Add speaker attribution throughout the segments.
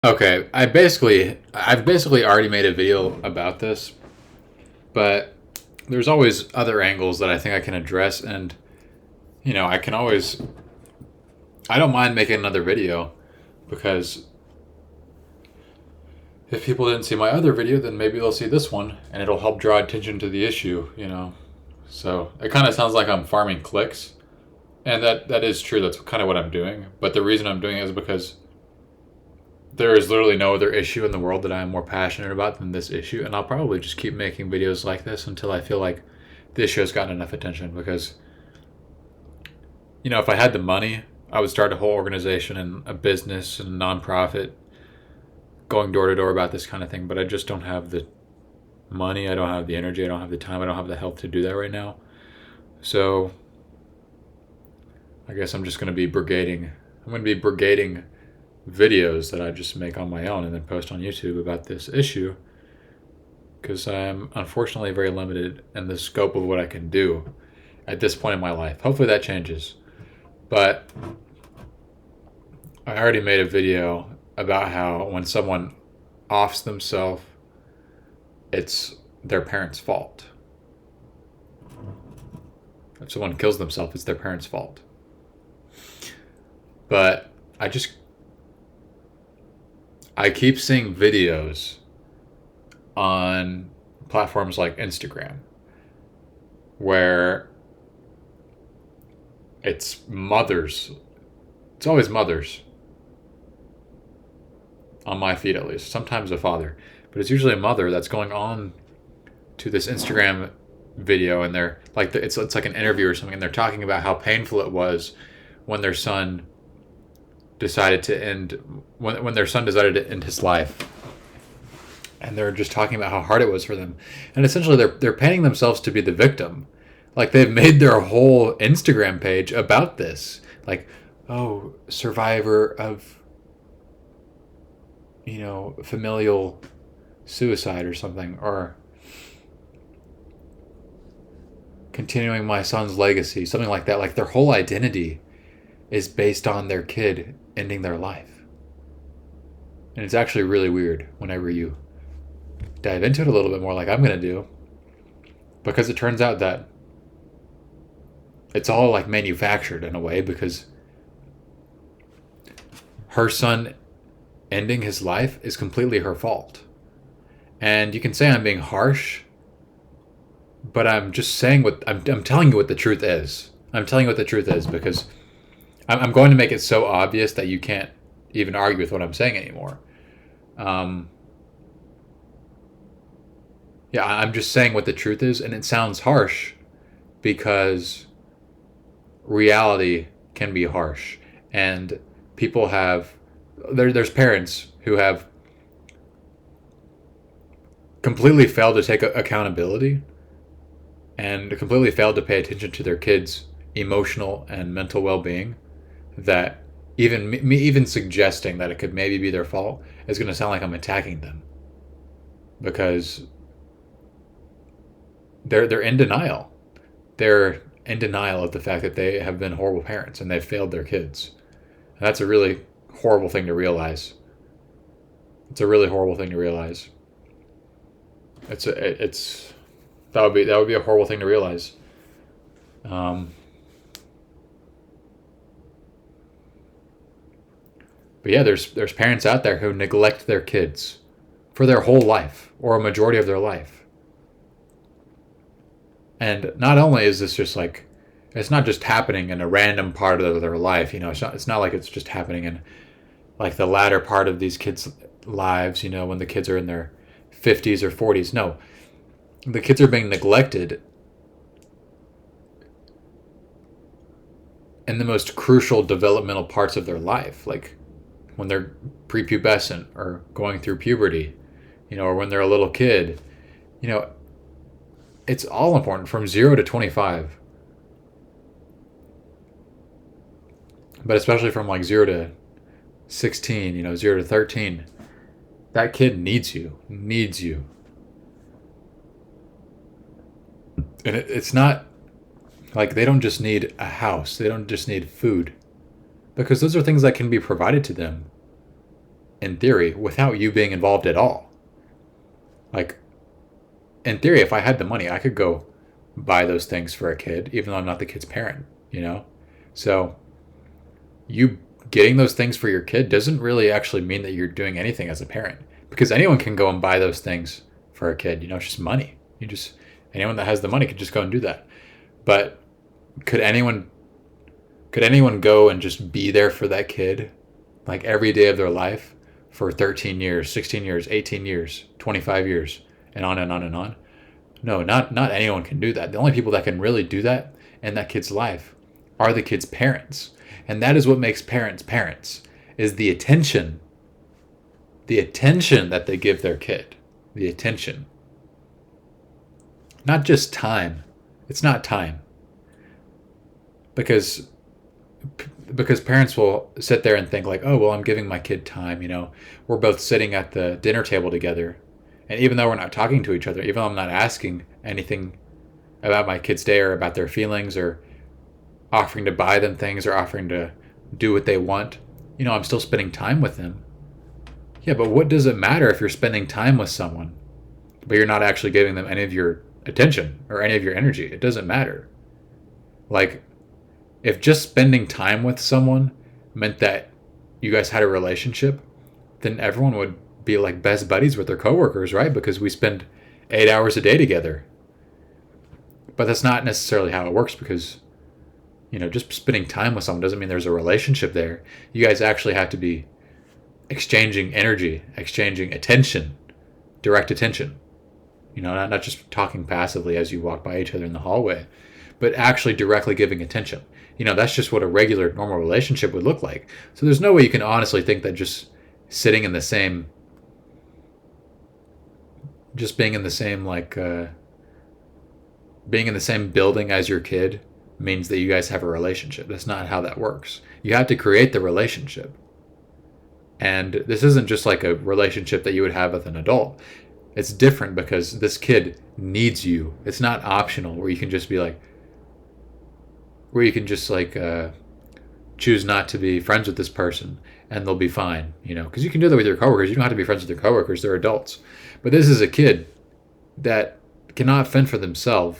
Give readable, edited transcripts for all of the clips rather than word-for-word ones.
Speaker 1: Okay, I've basically already made a video about this, but there's always other angles that I think I can address, and I can always I don't mind making another video because if people didn't see my other video, then maybe they'll see this one, and it'll help draw attention to the issue. So it kind of sounds like I'm farming clicks, and that is true. That's kind of what I'm doing. But the reason I'm doing it is because there is literally no other issue in the world that I am more passionate about than this issue, and I'll probably just keep making videos like this until I feel like this show's gotten enough attention. Because if I had the money, I would start a whole organization and a business and a nonprofit going door to door about this kind of thing. But I just don't have the money. I don't have the energy. I don't have the time. I don't have the health to do that right now. So I guess I'm just going to be brigading. I'm going to be brigading videos that I just make on my own and then post on YouTube about this issue, because I'm unfortunately very limited in the scope of what I can do at this point in my life. Hopefully that changes. But I already made a video about how when someone offs themselves, it's their parents' fault. If someone kills themselves, it's their parents' fault. But I keep seeing videos on platforms like Instagram where it's mothers. It's always mothers on my feed, at least. Sometimes a father, but it's usually a mother that's going on to this Instagram video, and they're like, it's like an interview or something, and they're talking about how painful it was when their son decided to end when their son decided to end his life, and they're just talking about how hard it was for them, and essentially they're painting themselves to be the victim. Like, they've made their whole Instagram page about this, like, oh, survivor of familial suicide or something, or continuing my son's legacy, something like that. Like, their whole identity is based on their kid ending their life. And it's actually really weird whenever you dive into it a little bit more, like I'm going to do, because it turns out that it's all like manufactured in a way, because her son ending his life is completely her fault. And you can say I'm being harsh, but I'm just saying I'm telling you what the truth is. I'm telling you what the truth is, because I'm going to make it so obvious that you can't even argue with what I'm saying anymore. Yeah, I'm just saying what the truth is, and it sounds harsh because reality can be harsh, and people have there's parents who have completely failed to take accountability and completely failed to pay attention to their kids' emotional and mental well-being, that even me even suggesting that it could maybe be their fault is going to sound like I'm attacking them, because they're in denial. They're in denial of the fact that they have been horrible parents and they've failed their kids. And that's a really horrible thing to realize. It's a really horrible thing to realize. It's that would be a horrible thing to realize. Um, but yeah, there's parents out there who neglect their kids for their whole life or a majority of their life. And not only is this just like, it's not just happening in a random part of their life. It's not like it's just happening in like the latter part of these kids' lives. When the kids are in their 50s or 40s. No, the kids are being neglected in the most crucial developmental parts of their life, like when they're prepubescent or going through puberty, or when they're a little kid. It's all important from 0 to 25. But especially from like 0 to 16, 0 to 13. That kid needs you. And it's not like they don't just need a house. They don't just need food. Because those are things that can be provided to them in theory, without you being involved at all. Like, in theory, if I had the money, I could go buy those things for a kid, even though I'm not the kid's parent, you know? So, you getting those things for your kid doesn't really actually mean that you're doing anything as a parent, because anyone can go and buy those things for a kid. It's just money. Anyone that has the money could just go and do that. But could anyone go and just be there for that kid, like every day of their life, for 13 years, 16 years, 18 years, 25 years, and on and on and on? No, not anyone can do that. The only people that can really do that in that kid's life are the kid's parents. And that is what makes parents, is the attention that they give their kid. The attention. Not just time. It's not time. Because parents will sit there and think like, oh, well, I'm giving my kid time, We're both sitting at the dinner table together. And even though we're not talking to each other, even though I'm not asking anything about my kid's day or about their feelings or offering to buy them things or offering to do what they want, I'm still spending time with them. Yeah, but what does it matter if you're spending time with someone, but you're not actually giving them any of your attention or any of your energy? It doesn't matter. Like, if just spending time with someone meant that you guys had a relationship, then everyone would be like best buddies with their coworkers, right? Because we spend 8 hours a day together. But that's not necessarily how it works, because, just spending time with someone doesn't mean there's a relationship there. You guys actually have to be exchanging energy, exchanging attention, direct attention. Not just talking passively as you walk by each other in the hallway, but actually directly giving attention. That's just what a regular, normal relationship would look like. So there's no way you can honestly think that just sitting in the same, just being in the same, being in the same building as your kid means that you guys have a relationship. That's not how that works. You have to create the relationship. And this isn't just like a relationship that you would have with an adult. It's different because this kid needs you. It's not optional where you can just be like, choose not to be friends with this person and they'll be fine, because you can do that with your coworkers. You don't have to be friends with your coworkers. They're adults. But this is a kid that cannot fend for themselves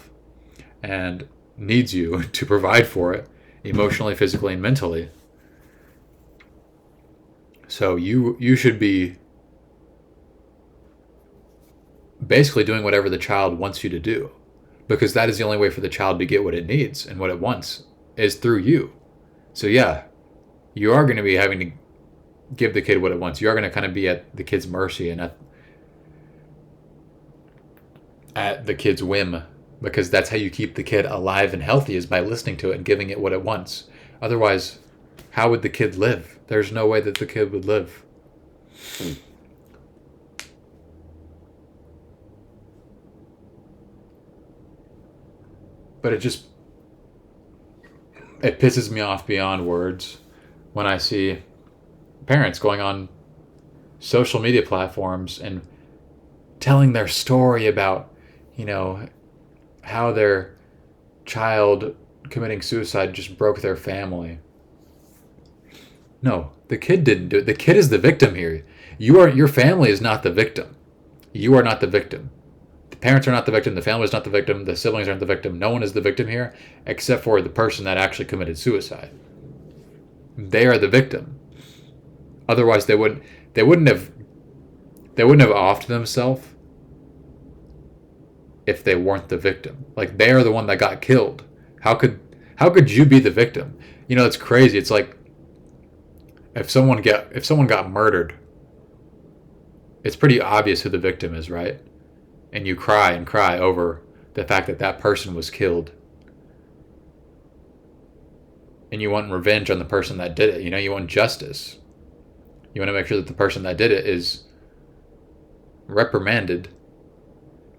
Speaker 1: and needs you to provide for it emotionally, physically, and mentally. So you should be basically doing whatever the child wants you to do, because that is the only way for the child to get what it needs and what it wants is through you. So yeah, you are going to be having to give the kid what it wants. You are going to kind of be at the kid's mercy and at the kid's whim, because that's how you keep the kid alive and healthy, is by listening to it and giving it what it wants. Otherwise, how would the kid live? There's no way that the kid would live. But it pisses me off beyond words when I see parents going on social media platforms and telling their story about, how their child committing suicide just broke their family. No, the kid didn't do it. The kid is the victim here. Your family is not the victim. You are not the victim. The parents are not the victim. The family is not the victim. The siblings aren't the victim. No one is the victim here except for the person that actually committed suicide. They are the victim. Otherwise, they wouldn't have offed themselves if they weren't the victim. Like, they are the one that got killed. How could you be the victim? It's crazy. It's like if someone got murdered, it's pretty obvious who the victim is, right? And you cry and cry over the fact that that person was killed. And you want revenge on the person that did it. You want justice. You want to make sure that the person that did it is reprimanded.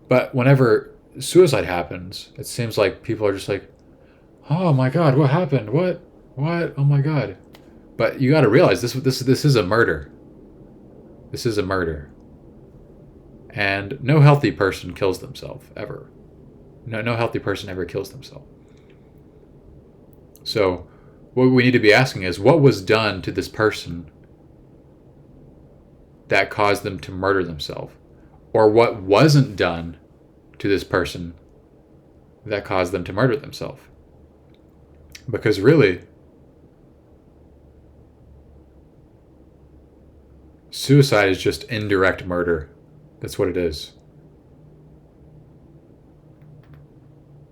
Speaker 1: But whenever suicide happens, it seems like people are just like, oh my God, what happened? What? Oh my God. But you got to realize this is a murder. This is a murder. And no healthy person kills themselves, ever. No healthy person ever kills themselves. So what we need to be asking is, what was done to this person that caused them to murder themselves, or what wasn't done to this person that caused them to murder themselves. Because really, suicide is just indirect murder. That's what it is.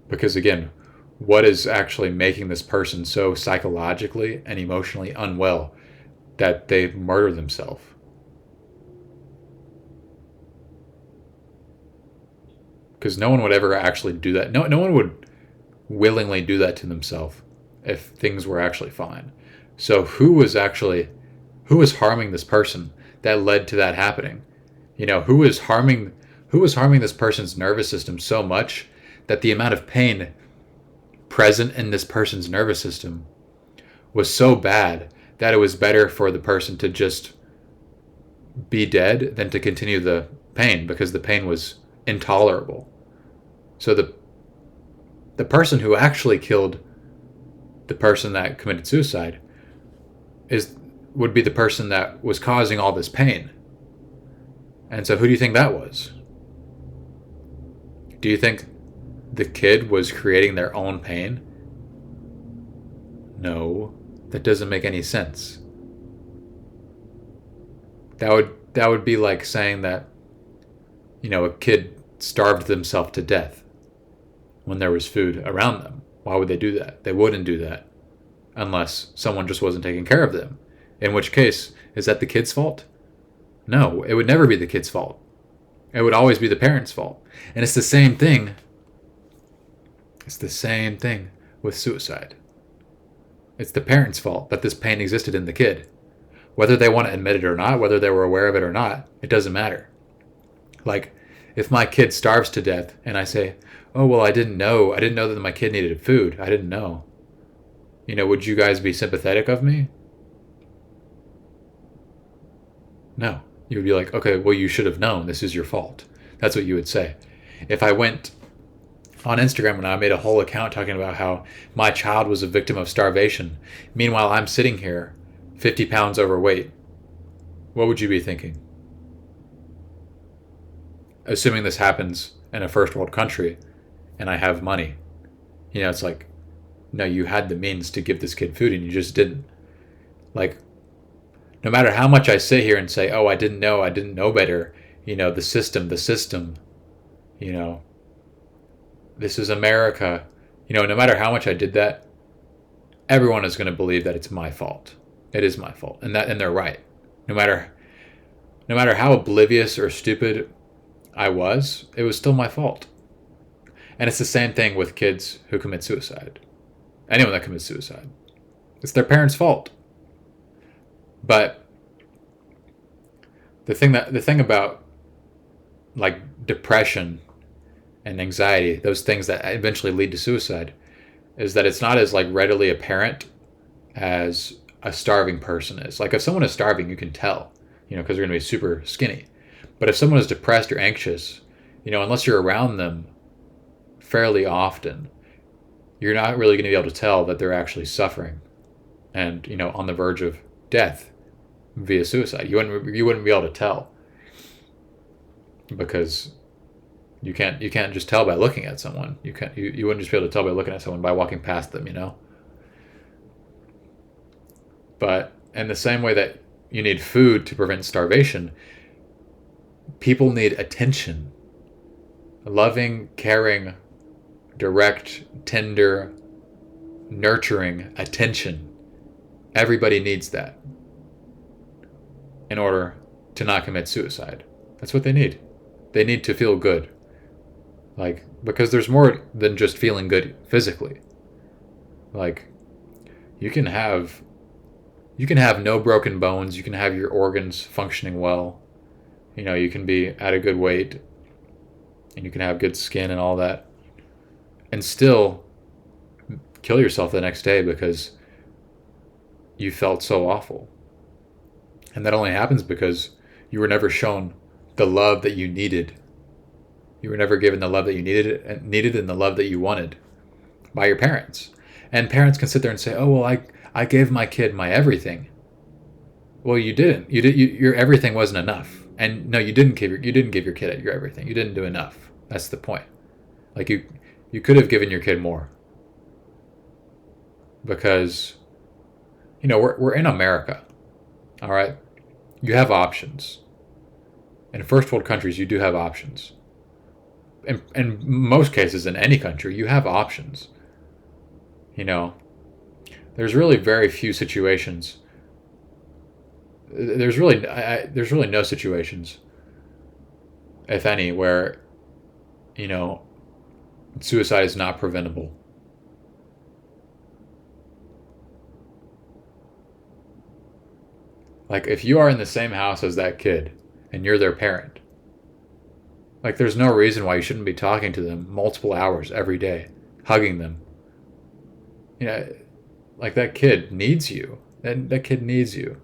Speaker 1: Because again, what is actually making this person so psychologically and emotionally unwell that they murder themselves? Because no one would ever actually do that. No one would willingly do that to themselves if things were actually fine. So who was harming this person that led to that happening? Who was harming this person's nervous system so much that the amount of pain present in this person's nervous system was so bad that it was better for the person to just be dead than to continue the pain, because the pain was intolerable. So the person who actually killed the person that committed suicide would be the person that was causing all this pain. And so who do you think that was? Do you think the kid was creating their own pain? No, that doesn't make any sense. That would be like saying that, a kid starved themselves to death when there was food around them. Why would they do that? They wouldn't do that unless someone just wasn't taking care of them. In which case, is that the kid's fault? No, it would never be the kid's fault. It would always be the parent's fault. And it's the same thing. It's the same thing with suicide. It's the parent's fault that this pain existed in the kid. Whether they want to admit it or not, whether they were aware of it or not, it doesn't matter. Like, if my kid starves to death and I say, oh, well, I didn't know that my kid needed food. I didn't know. Would you guys be sympathetic of me? No. You would be like, okay, well, you should have known. This is your fault. That's what you would say. If I went on Instagram and I made a whole account talking about how my child was a victim of starvation, meanwhile I'm sitting here 50 pounds overweight, what would you be thinking? Assuming this happens in a first world country and I have money. It's like, no, you had the means to give this kid food and you just didn't. Like, no matter how much I sit here and say, oh, I didn't know better, the system, this is America. No matter how much I did that, everyone is going to believe that it's my fault. It is my fault. And they're right. No matter how oblivious or stupid I was, it was still my fault. And it's the same thing with kids who commit suicide. Anyone that commits suicide. It's their parents' fault. But the thing about like depression and anxiety, those things that eventually lead to suicide, is that it's not as like readily apparent as a starving person is. Like if someone is starving, you can tell, because they're going to be super skinny. But if someone is depressed or anxious, unless you're around them fairly often, you're not really going to be able to tell that they're actually suffering and, on the verge of death via suicide. You wouldn't be able to tell, because you can't just tell by looking at someone. You wouldn't just be able to tell by looking at someone by walking past them, But in the same way that you need food to prevent starvation, people need attention. Loving, caring, direct, tender, nurturing attention. Everybody needs that in order to not commit suicide. That's what they need. They need to feel good. Like, because there's more than just feeling good physically. Like, you can have no broken bones, you can have your organs functioning well. You can be at a good weight, and you can have good skin and all that, and still kill yourself the next day because you felt so awful. And that only happens because you were never shown the love that you needed. You were never given the love that you needed and the love that you wanted by your parents. And parents can sit there and say, oh, well, I gave my kid my everything. Well, you didn't. Your everything wasn't enough. And no, you didn't give your kid your everything. You didn't do enough. That's the point. Like you could have given your kid more, because we're in America. All right? You have options. In first world countries, you do have options. In most cases, in any country, you have options. You know, there's really very few situations. There's really no situations, if any, where you know suicide is not preventable. Like if you are in the same house as that kid and you're their parent, like there's no reason why you shouldn't be talking to them multiple hours every day, hugging them. You know, like that kid needs you. That kid needs you.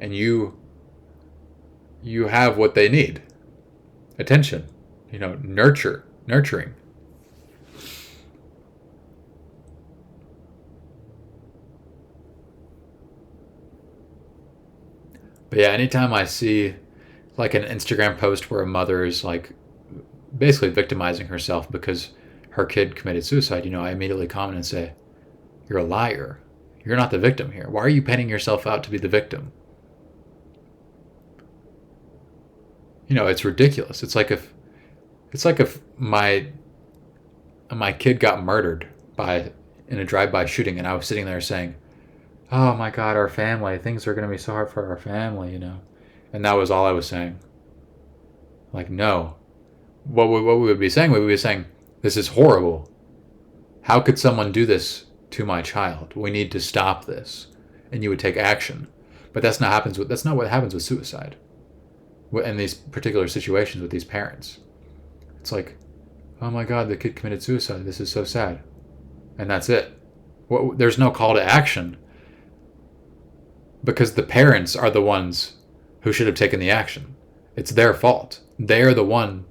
Speaker 1: And you have what they need. Attention. Nurturing. But yeah, anytime I see like an Instagram post where a mother is like basically victimizing herself because her kid committed suicide, I immediately comment and say, "You're a liar. You're not the victim here. Why are you painting yourself out to be the victim?" It's ridiculous. It's like if my kid got murdered by in a drive-by shooting, and I was sitting there saying, "Oh my God, our family. Things are going to be so hard for our family." And that was all I was saying. Like, no. What we would be saying, we would be saying, "This is horrible. How could someone do this to my child? We need to stop this." And you would take action. But that's not what happens with suicide. In these particular situations with these parents. It's like, "Oh my God, the kid committed suicide. This is so sad." And that's it. There's no call to action, because the parents are the ones who should have taken the action. It's their fault. They're the ones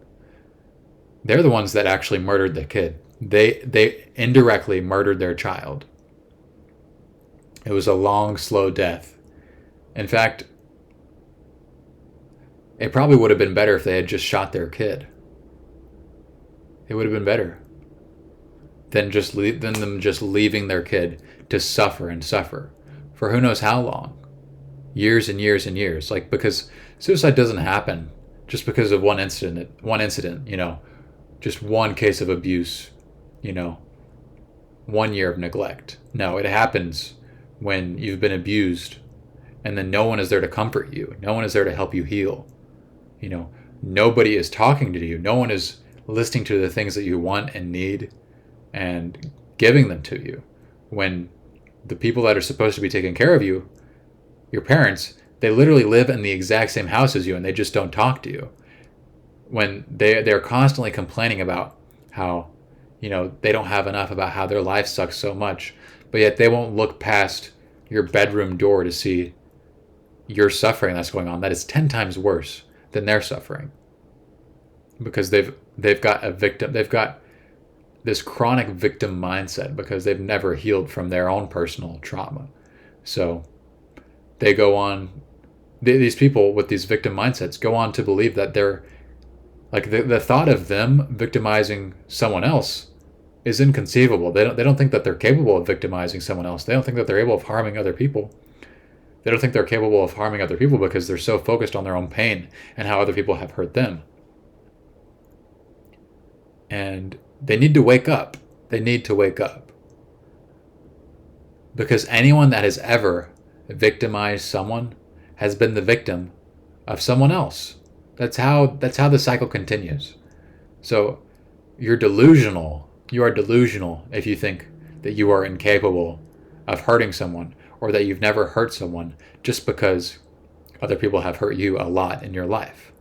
Speaker 1: that actually murdered the kid. They indirectly murdered their child. It was a long, slow death. In fact, it probably would have been better if they had just shot their kid. It would have been better than them just leaving their kid to suffer and suffer for who knows how long. Years and years and years. Like, because suicide doesn't happen just because of one incident, just one case of abuse, 1 year of neglect. No, it happens when you've been abused and then no one is there to comfort you. No one is there to help you heal. Nobody is talking to you. No one is listening to the things that you want and need and giving them to you. When the people that are supposed to be taking care of you, your parents, they literally live in the exact same house as you and they just don't talk to you. When they're constantly complaining about how, they don't have enough, about how their life sucks so much, but yet they won't look past your bedroom door to see your suffering that's going on. That is 10 times worse than their suffering. Because they've got this chronic victim mindset because they've never healed from their own personal trauma. So they go on, these people with these victim mindsets go on to believe that they're, like, the thought of them victimizing someone else is inconceivable. They don't think that they're capable of victimizing someone else. They don't think that they're able of harming other people. They don't think they're capable of harming other people because they're so focused on their own pain and how other people have hurt them. And they need to wake up. They need to wake up. Because anyone that has ever victimized someone has been the victim of someone else. That's how the cycle continues. So you're delusional. You are delusional if you think that you are incapable of hurting someone, or that you've never hurt someone just because other people have hurt you a lot in your life.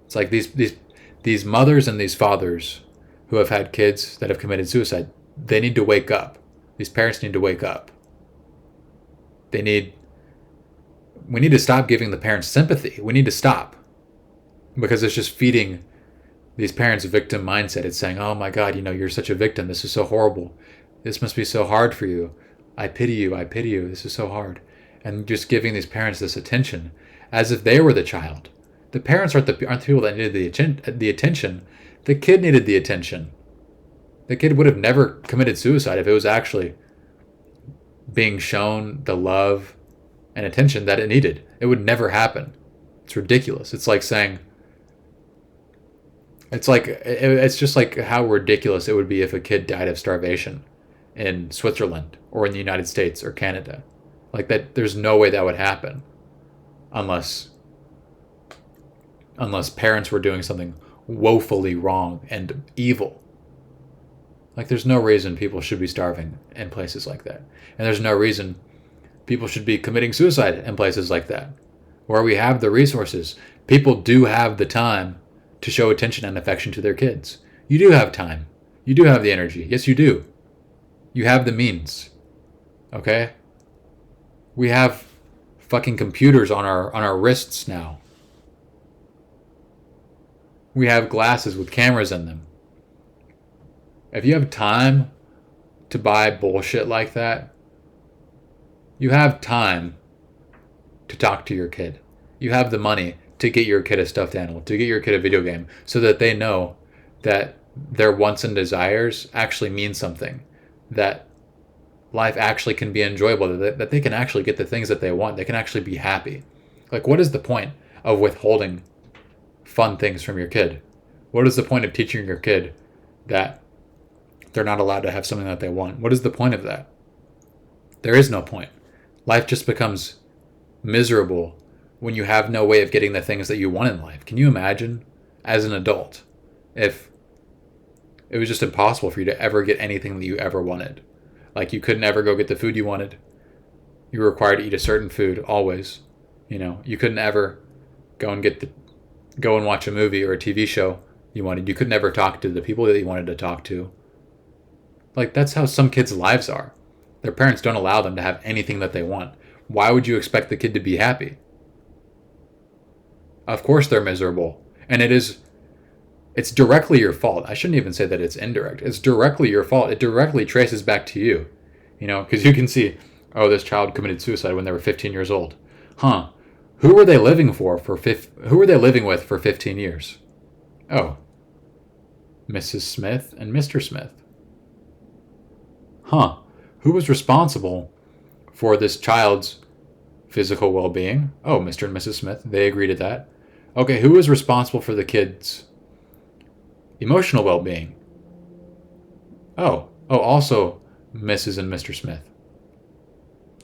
Speaker 1: It's like these mothers and these fathers who have had kids that have committed suicide, they need to wake up. These parents need to wake up. We need to stop giving the parents sympathy. We need to stop. Because it's just feeding these parents a victim mindset. It's saying, "Oh my God, you're such a victim. This is so horrible. This must be so hard for you. I pity you. I pity you. This is so hard." and just giving these parents this attention as if they were the child. The parents aren't the people that needed the attention. The kid needed the attention. The kid would have never committed suicide if it was actually being shown the love and attention that it needed. It would never happen. It's ridiculous. It's like saying, it's just like how ridiculous it would be if a kid died of starvation in Switzerland or in the United States or Canada. Like that, there's no way that would happen unless parents were doing something woefully wrong and evil. Like there's no reason people should be starving in places like that. And there's no reason people should be committing suicide in places like that. Where we have the resources, people do have the time to show attention and affection to their kids. You do have time. You do have the energy. Yes, you do. You have the means. Okay? We have fucking computers on our wrists now. We have glasses with cameras in them. If you have time to buy bullshit like that, you have time to talk to your kid. You have the money to get your kid a stuffed animal, to get your kid a video game, so that they know that their wants and desires actually mean something, that life actually can be enjoyable, that they can actually get the things that they want, they can actually be happy. Like, what is the point of withholding fun things from your kid? What is the point of teaching your kid that they're not allowed to have something that they want? What is the point of that? There is no point. Life just becomes miserable when you have no way of getting the things that you want in life. Can you imagine as an adult if it was just impossible for you to ever get anything that you ever wanted? Like you couldn't ever go get the food you wanted. You were required to eat a certain food always. You couldn't ever go and watch a movie or a TV show you wanted. You could never talk to the people that you wanted to talk to. Like that's how some kids' lives are. Their parents don't allow them to have anything that they want. Why would you expect the kid to be happy? Of course they're miserable. And it's directly your fault. I shouldn't even say that it's indirect. It's directly your fault. It directly traces back to you. Because you can see, oh, this child committed suicide when they were 15 years old. Huh. Who were they living with for 15 years? Oh. Mrs. Smith and Mr. Smith. Huh. Who was responsible for this child's physical well-being? Oh, Mr. and Mrs. Smith. They agreed to that. Okay, who was responsible for the kid's emotional well-being? Oh, also Mrs. and Mr. Smith.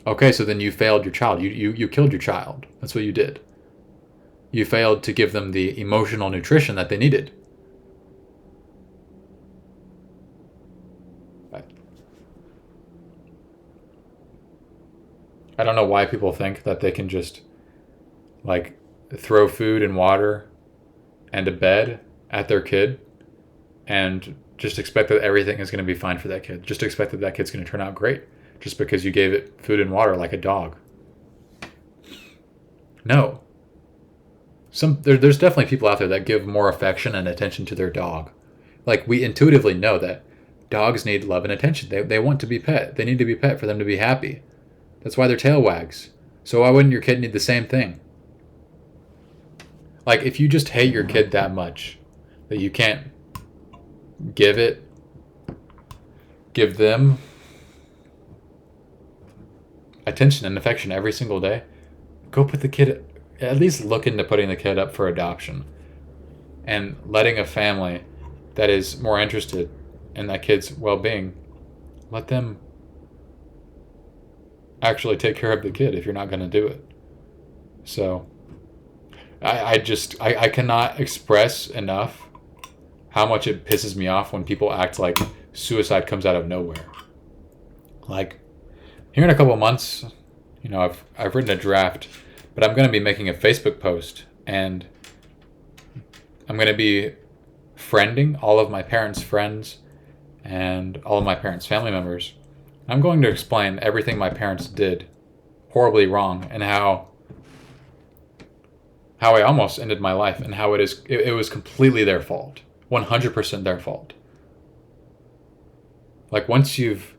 Speaker 1: Okay, so then you failed your child. You killed your child. That's what you did. You failed to give them the emotional nutrition that they needed. I don't know why people think that they can just throw food and water and a bed at their kid and just expect that everything is going to be fine for that kid. Just expect that kid's going to turn out great just because you gave it food and water like a dog. No. There's definitely people out there that give more affection and attention to their dog. Like, we intuitively know that dogs need love and attention. They want to be pet. They need to be pet for them to be happy. That's why their tail wags. So why wouldn't your kid need the same thing? Like, if you just hate your kid that much that you can't give them attention and affection every single day, go put the kid, at least look into putting the kid up for adoption and letting a family that is more interested in that kid's well-being, let them actually take care of the kid if you're not going to do it. So I cannot express enough how much it pisses me off when people act like suicide comes out of nowhere. Like, here in a couple of months, I've written a draft, but I'm going to be making a Facebook post, and I'm going to be friending all of my parents' friends and all of my parents' family members. I'm going to explain everything my parents did horribly wrong and how I almost ended my life and how it was completely their fault. 100% their fault. Like, once you've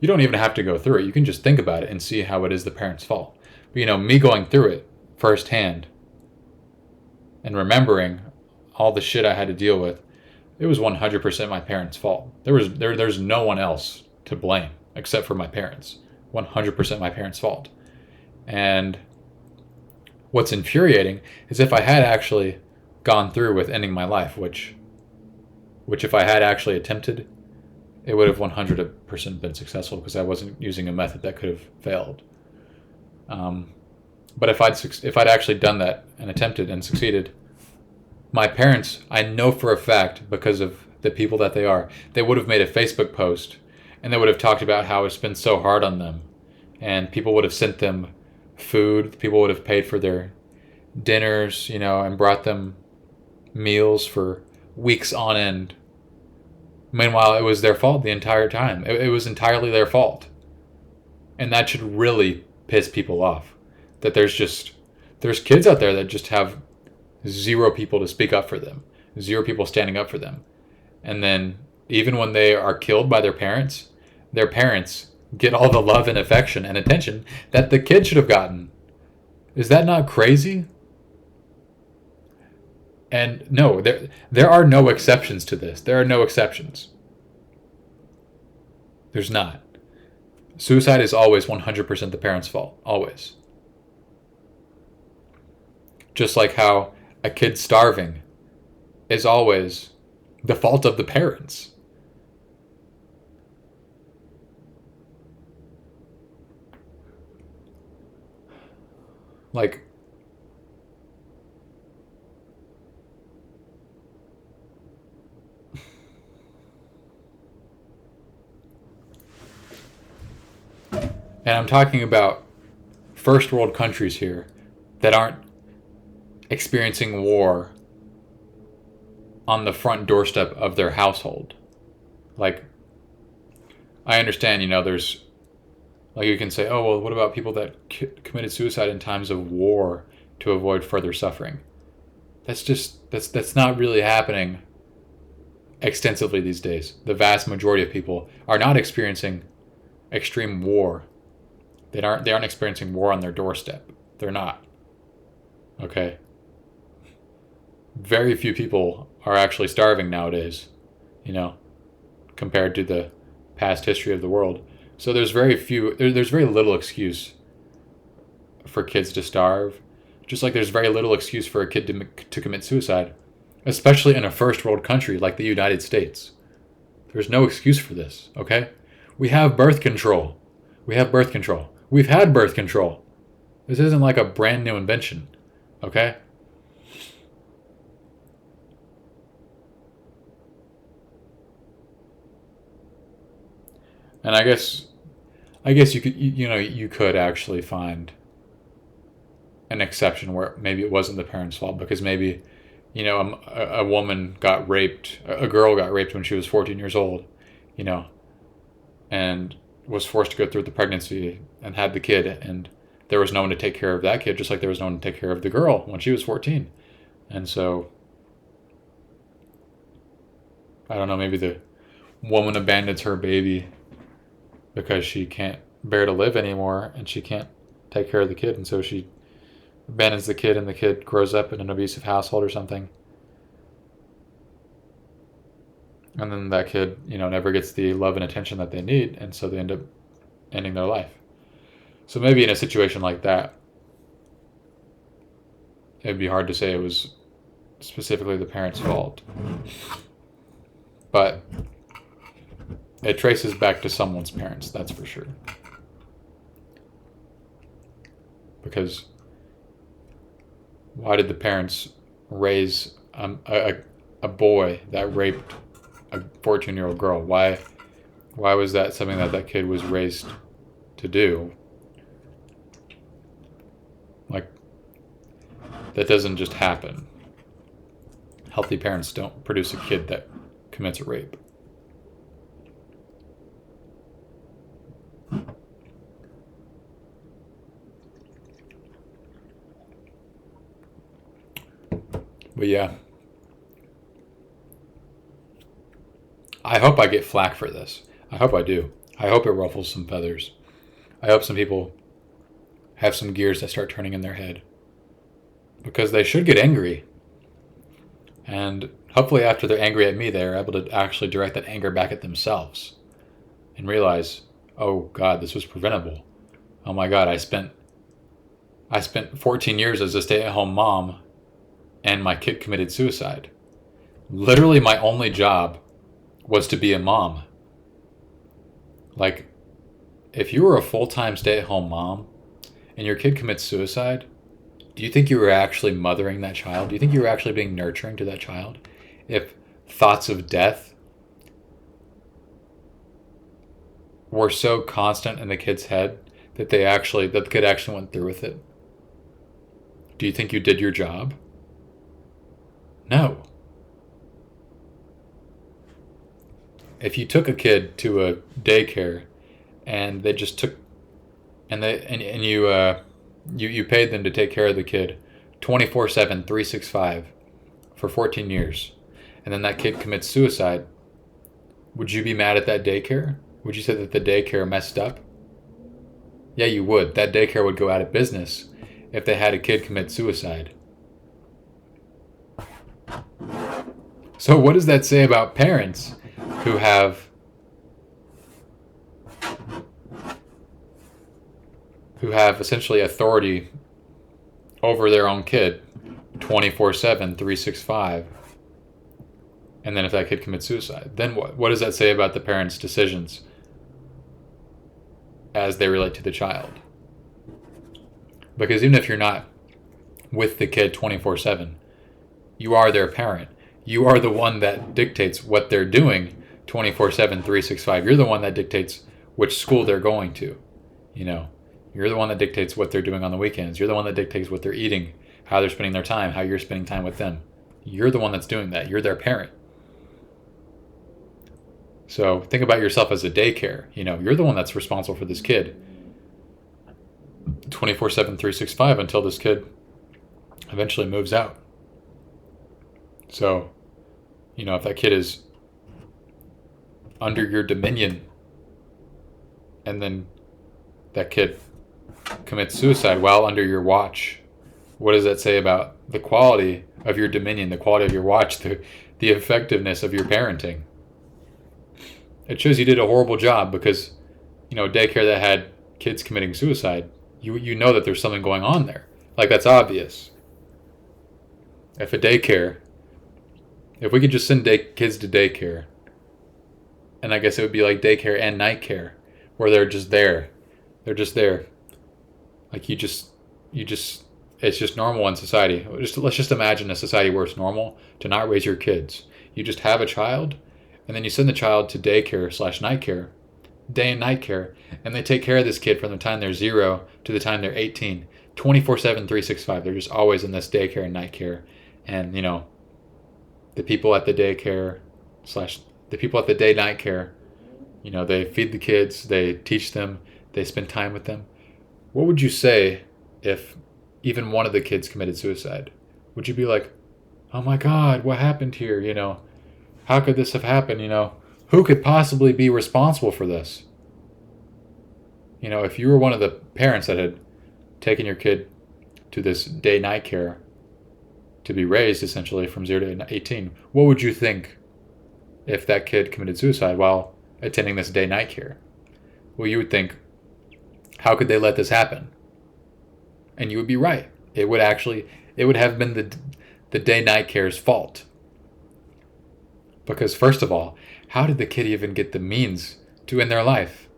Speaker 1: You don't even have to go through it. You can just think about it and see how it is the parent's fault. But me going through it firsthand and remembering all the shit I had to deal with, it was 100% my parents' fault. There's no one else to blame except for my parents. 100% my parents' fault. And what's infuriating is if I had actually gone through with ending my life, which if I had actually attempted, it would have 100% been successful because I wasn't using a method that could have failed. But if I'd actually done that and attempted and succeeded, my parents, I know for a fact, because of the people that they are, they would have made a Facebook post and they would have talked about how it's been so hard on them. And people would have sent them food. People would have paid for their dinners, and brought them meals for weeks on end. Meanwhile, it was their fault the entire time. It was entirely their fault. And that should really piss people off. That there's kids out there that just have zero people to speak up for them. Zero people standing up for them. And then even when they are killed by their parents get all the love and affection and attention that the kid should have gotten. Is that not crazy? And no, there are no exceptions to this. There are no exceptions. There's not. Suicide is always 100% the parent's fault. Always. Just like how a kid starving is always the fault of the parents. Like, and I'm talking about first world countries here that aren't experiencing war on the front doorstep of their household. Like, I understand, there's, like, you can say, oh, well, what about people that committed suicide in times of war to avoid further suffering? That's not really happening extensively these days. The vast majority of people are not experiencing extreme war. They aren't experiencing war on their doorstep. They're not. Okay? Very few people are actually starving nowadays, compared to the past history of the world. So there's very little excuse for kids to starve, just like there's very little excuse for a kid to commit suicide, especially in a first world country like the United States. There's no excuse for this, okay? We have birth control. We've had birth control. This isn't like a brand new invention, okay? And I guess you could actually find an exception where maybe it wasn't the parents' fault, because maybe a woman got raped, a girl got raped when she was 14 years old, and was forced to go through the pregnancy and had the kid, and there was no one to take care of that kid, just like there was no one to take care of the girl when she was 14. And so I don't know, maybe the woman abandons her baby because she can't bear to live anymore and she can't take care of the kid, and so she abandons the kid, and the kid grows up in an abusive household or something. And then that kid, never gets the love and attention that they need, and so they end up ending their life. So maybe in a situation like that, it'd be hard to say it was specifically the parents' fault. But it traces back to someone's parents, that's for sure. Because why did the parents raise a boy that raped a 14-year-old girl? Why was that something that kid was raised to do? Like, that doesn't just happen. Healthy parents don't produce a kid that commits a rape. But yeah, I hope I get flack for this. I hope I do. I hope it ruffles some feathers. I hope some people have some gears that start turning in their head. Because they should get angry. And hopefully after they're angry at me, they're able to actually direct that anger back at themselves. And realize, oh God, this was preventable. Oh my God, I spent 14 years as a stay-at-home mom and my kid committed suicide. Literally my only job was to be a mom. Like, if you were a full-time stay-at-home mom and your kid commits suicide, do you think you were actually mothering that child? Do you think you were actually being nurturing to that child? If thoughts of death were so constant in the kid's head that the kid actually went through with it, do you think you did your job? No. If you took a kid to a daycare and they just took and you paid them to take care of the kid 24/7, 365 for 14 years, and then that kid commits suicide, would you be mad at that daycare? Would you say that the daycare messed up? Yeah, you would. That daycare would go out of business if they had a kid commit suicide. So what does that say about parents who have essentially authority over their own kid 24/7, 365? And then if that kid commits suicide, then what? What does that say about the parents' decisions as they relate to the child? Because even if you're not with the kid 24/7, you are their parent. You are the one that dictates what they're doing 24/7, 365. You're the one that dictates which school they're going to. You're the one that dictates what they're doing on the weekends. You're the one that dictates what they're eating, how they're spending their time, how you're spending time with them. You're the one that's doing that. You're their parent. So think about yourself as a daycare. You're the one that's responsible for this kid 24/7, 365 until this kid eventually moves out. So, if that kid is under your dominion and then that kid commits suicide while under your watch, what does that say about the quality of your dominion, the quality of your watch, the effectiveness of your parenting? It shows you did a horrible job because, daycare that had kids committing suicide, you know that there's something going on there. Like, that's obvious. If we could just send kids to daycare, and I guess it would be like daycare and night care, where they're just there. They're just there. Like it's just normal in society. Let's just imagine a society where it's normal to not raise your kids. You just have a child, and then you send the child to daycare/night care, day and night care, and they take care of this kid from the time they're 0 to the time they're 18, 24/7, 365. They're just always in this daycare and night care, and the people at the daycare / the people at the day-night care, they feed the kids, they teach them, they spend time with them. What would you say if even one of the kids committed suicide? Would you be like, oh my God, what happened here? How could this have happened? Who could possibly be responsible for this? If you were one of the parents that had taken your kid to this day-night care to be raised essentially from 0 to 18, what would you think if that kid committed suicide while attending this day-night care? Well, you would think, how could they let this happen? And you would be right. It would have been the day-night care's fault. Because first of all, how did the kid even get the means to end their life?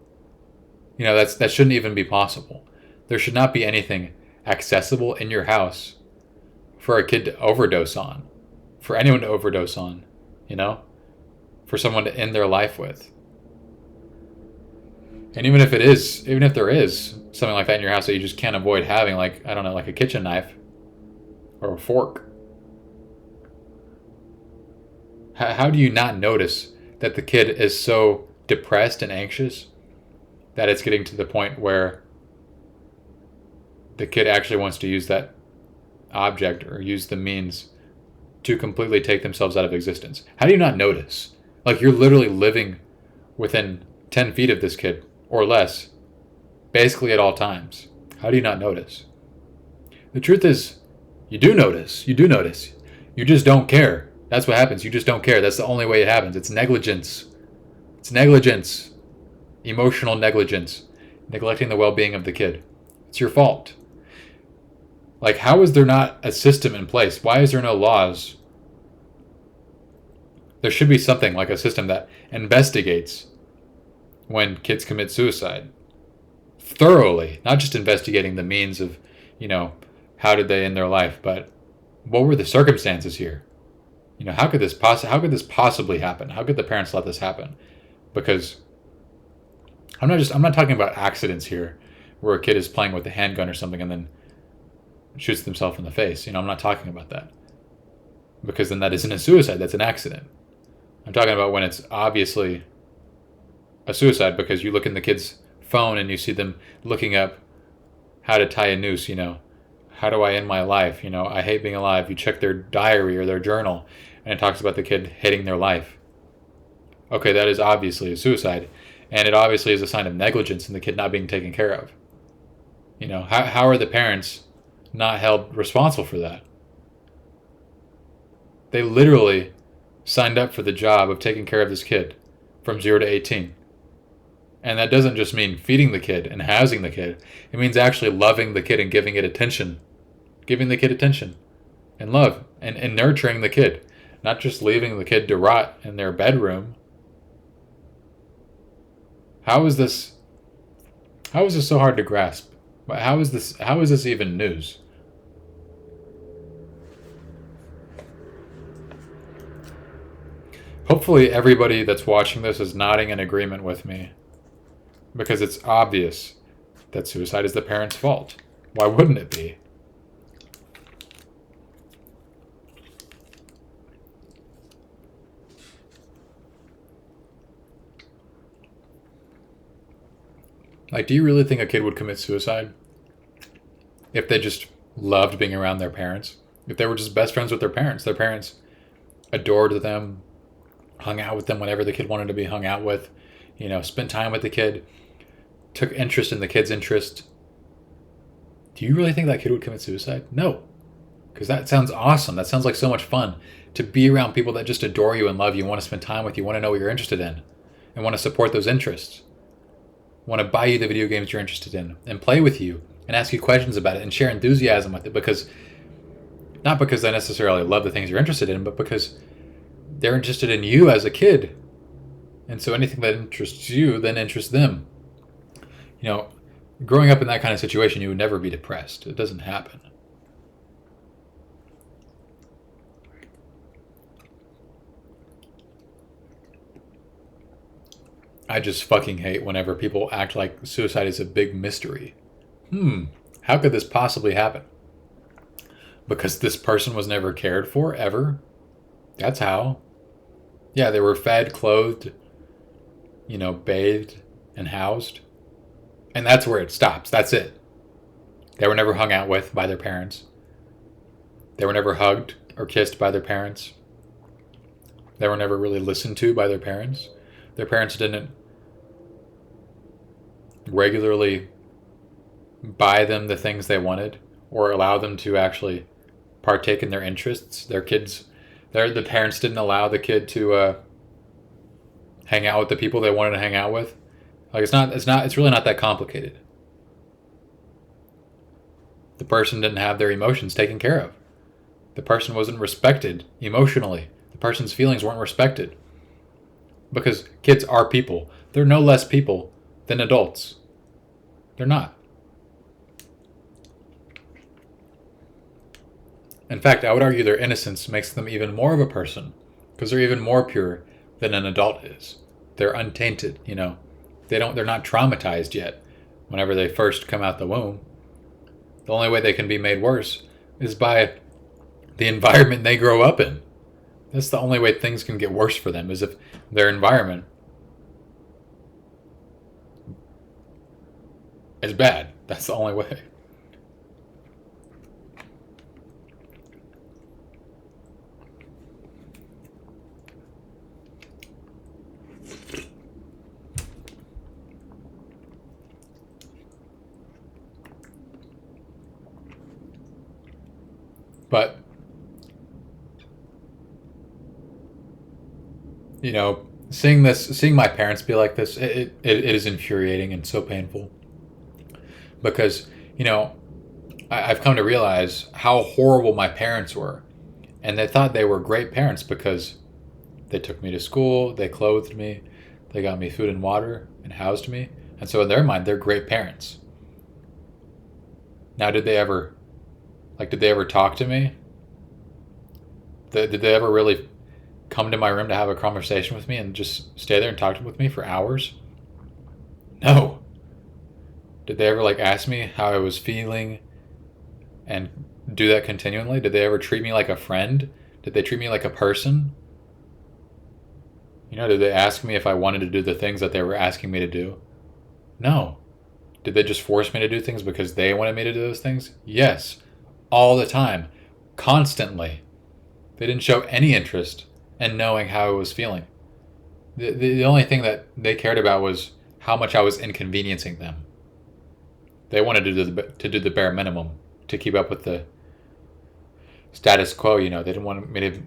Speaker 1: That shouldn't even be possible. There should not be anything accessible in your house for a kid to overdose on, for anyone to overdose on, for someone to end their life with. And even if there is something like that in your house that you just can't avoid having, like, I don't know, like a kitchen knife or a fork, how do you not notice that the kid is so depressed and anxious that it's getting to the point where the kid actually wants to use that object or use the means to completely take themselves out of existence? How do you not notice? Like, you're literally living within 10 feet of this kid or less, basically at all times. How do you not notice? The truth is, you do notice. You do notice. You just don't care. That's what happens. You just don't care. That's the only way it happens. It's negligence. It's negligence. Emotional negligence. Neglecting the well-being of the kid. It's your fault. Like, how is there not a system in place? Why is there no laws? There should be something like a system that investigates when kids commit suicide. Thoroughly. Not just investigating the means of, how did they end their life, but what were the circumstances here? How could this possibly happen? How could the parents let this happen? Because I'm not talking about accidents here where a kid is playing with a handgun or something and then shoots themselves in the face. I'm not talking about that. Because then that isn't a suicide, that's an accident. I'm talking about when it's obviously a suicide because you look in the kid's phone and you see them looking up how to tie a noose, how do I end my life? I hate being alive. You check their diary or their journal and it talks about the kid hating their life. Okay, that is obviously a suicide. And it obviously is a sign of negligence in the kid not being taken care of. How are the parents not held responsible for that? They literally signed up for the job of taking care of this kid from 0 to 18. And that doesn't just mean feeding the kid and housing the kid. It means actually loving the kid and giving it attention. Giving the kid attention and love and nurturing the kid. Not just leaving the kid to rot in their bedroom. How is this so hard to grasp? How is this even news? Hopefully everybody that's watching this is nodding in agreement with me. Because it's obvious that suicide is the parent's fault. Why wouldn't it be? Like, do you really think a kid would commit suicide if they just loved being around their parents? If they were just best friends with their parents adored them, hung out with them whenever the kid wanted to be hung out with, spent time with the kid, took interest in the kid's interest. Do you really think that kid would commit suicide? No. Because that sounds awesome. That sounds like so much fun. To be around people that just adore you and love you, want to spend time with you, want to know what you're interested in, and want to support those interests. Want to buy you the video games you're interested in, and play with you, and ask you questions about it, and share enthusiasm with it. Not because they necessarily love the things you're interested in, but because they're interested in you as a kid. And so anything that interests you then interests them. Growing up in that kind of situation, you would never be depressed. It doesn't happen. I just fucking hate whenever people act like suicide is a big mystery. How could this possibly happen? Because this person was never cared for, ever? That's how. Yeah, they were fed, clothed, bathed, and housed. And that's where it stops. That's it. They were never hung out with by their parents. They were never hugged or kissed by their parents. They were never really listened to by their parents. Their parents didn't regularly buy them the things they wanted or allow them to actually partake in their interests. The parents didn't allow the kid to hang out with the people they wanted to hang out with. Like, it's really not that complicated. The person didn't have their emotions taken care of. The person wasn't respected emotionally. The person's feelings weren't respected. Because kids are people. They're no less people than adults. They're not. In fact, I would argue their innocence makes them even more of a person. Because they're even more pure than an adult is. They're untainted, They're not traumatized yet whenever they first come out the womb. The only way they can be made worse is by the environment they grow up in. That's the only way things can get worse for them, is if their environment is bad. That's the only way. seeing my parents be like this, it is infuriating and so painful because, I've come to realize how horrible my parents were. And they thought they were great parents because they took me to school, they clothed me, they got me food and water, and housed me. And so in their mind, they're great parents. Now, did they ever talk to me? Did they ever really come to my room to have a conversation with me and just stay there and talk with me for hours? No. Did they ever ask me how I was feeling and do that continually? Did they ever treat me like a friend? Did they treat me like a person? Did they ask me if I wanted to do the things that they were asking me to do? No. Did they just force me to do things because they wanted me to do those things? Yes. All the time. Constantly. They didn't show any interest in knowing how I was feeling. The only thing that they cared about was how much I was inconveniencing them. They wanted to do the bare minimum to keep up with the status quo. They didn't want me to,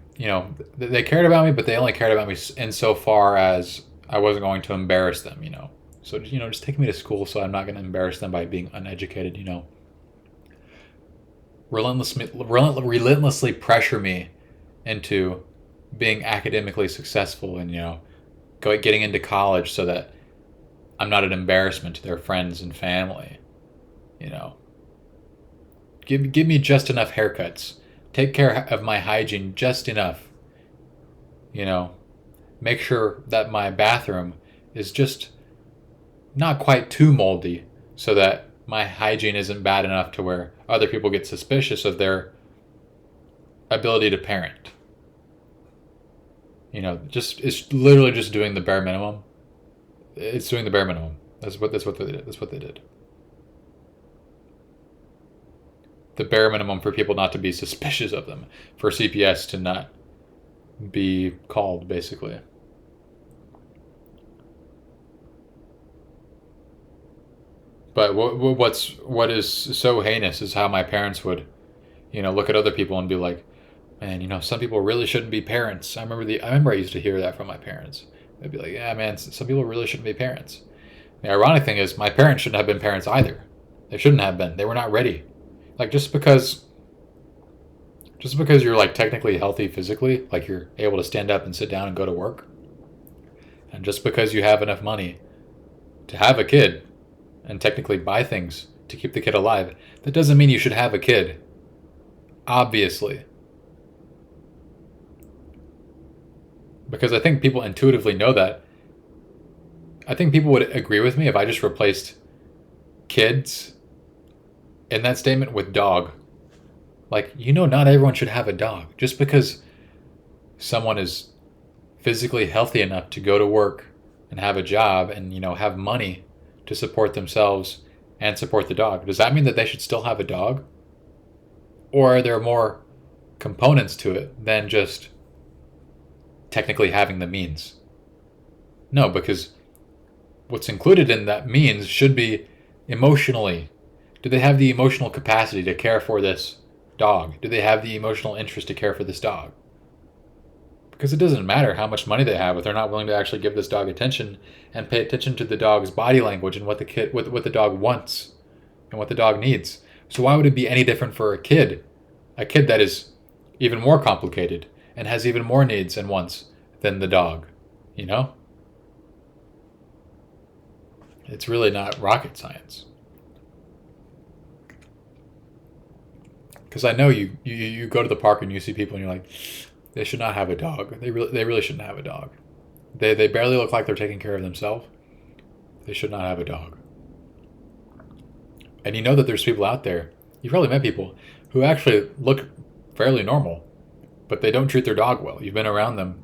Speaker 1: they cared about me, but they only cared about me insofar as I wasn't going to embarrass them, So, just take me to school so I'm not going to embarrass them by being uneducated, Relentlessly pressure me into being academically successful and, getting into college so that I'm not an embarrassment to their friends and family, Give me just enough haircuts. Take care of my hygiene just enough. Make sure that my bathroom is just not quite too moldy so that my hygiene isn't bad enough to where other people get suspicious of their ability to parent. It's literally just doing the bare minimum. It's doing the bare minimum. That's what they did. The bare minimum for people not to be suspicious of them, for CPS to not be called, basically. But what is so heinous is how my parents would, look at other people and be like, man, some people really shouldn't be parents. I remember I used to hear that from my parents. They'd be like, yeah, man, some people really shouldn't be parents. The ironic thing is, my parents shouldn't have been parents either. They shouldn't have been. They were not ready. Just because you're technically healthy physically, you're able to stand up and sit down and go to work, and just because you have enough money to have a kid and technically buy things to keep the kid alive, that doesn't mean you should have a kid. Obviously. Because I think people intuitively know that. I think people would agree with me if I just replaced kids in that statement with dog. Not everyone should have a dog. Just because someone is physically healthy enough to go to work and have a job and, have money to support themselves and support the dog, does that mean that they should still have a dog? Or are there more components to it than just technically having the means? No, because what's included in that means should be emotionally. Do they have the emotional capacity to care for this dog? Do they have the emotional interest to care for this dog? Because it doesn't matter how much money they have if they're not willing to actually give this dog attention and pay attention to the dog's body language and what the dog wants and what the dog needs. So why would it be any different for a kid? A kid that is even more complicated and has even more needs and wants than the dog, It's really not rocket science. Because I know you go to the park and you see people and you're like, they should not have a dog. They really shouldn't have a dog. They barely look like they're taking care of themselves. They should not have a dog. And that there's people out there, you've probably met people who actually look fairly normal, but they don't treat their dog well. You've been around them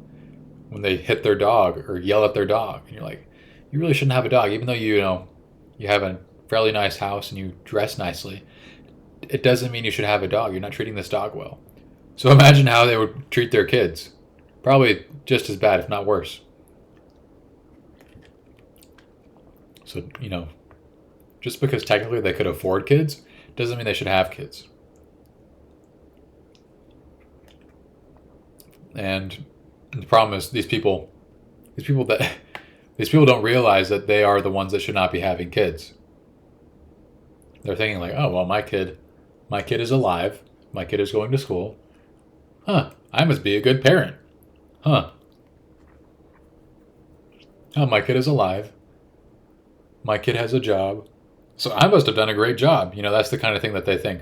Speaker 1: when they hit their dog or yell at their dog, and you're like, you really shouldn't have a dog, even though you have a fairly nice house and you dress nicely. It doesn't mean you should have a dog. You're not treating this dog well. So imagine how they would treat their kids. Probably just as bad, if not worse. So, just because technically they could afford kids doesn't mean they should have kids. And the problem is these people These people that these people don't realize that they are the ones that should not be having kids. They're thinking like, oh well, my kid is alive. My kid is going to school. Huh? I must be a good parent. Huh? Oh, my kid is alive. My kid has a job. So I must have done a great job. That's the kind of thing that they think.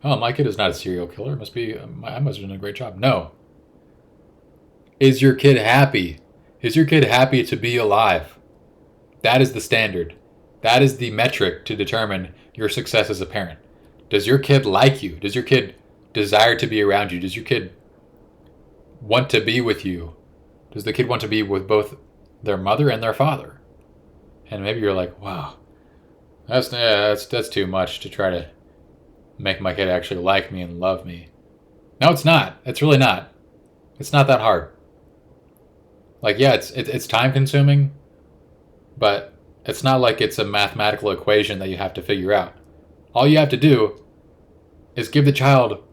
Speaker 1: Oh, my kid is not a serial killer. I must have done a great job. No. Is your kid happy? Is your kid happy to be alive? That is the standard. That is the metric to determine your success as a parent. Does your kid like you? Does your kid desire to be around you? Does your kid want to be with you? Does the kid want to be with both their mother and their father? And maybe you're like, wow, that's too much to try to make my kid actually like me and love me. No, it's not. It's really not. It's not that hard. Like, yeah, it's time consuming, but it's not like it's a mathematical equation that you have to figure out. All you have to do is give the child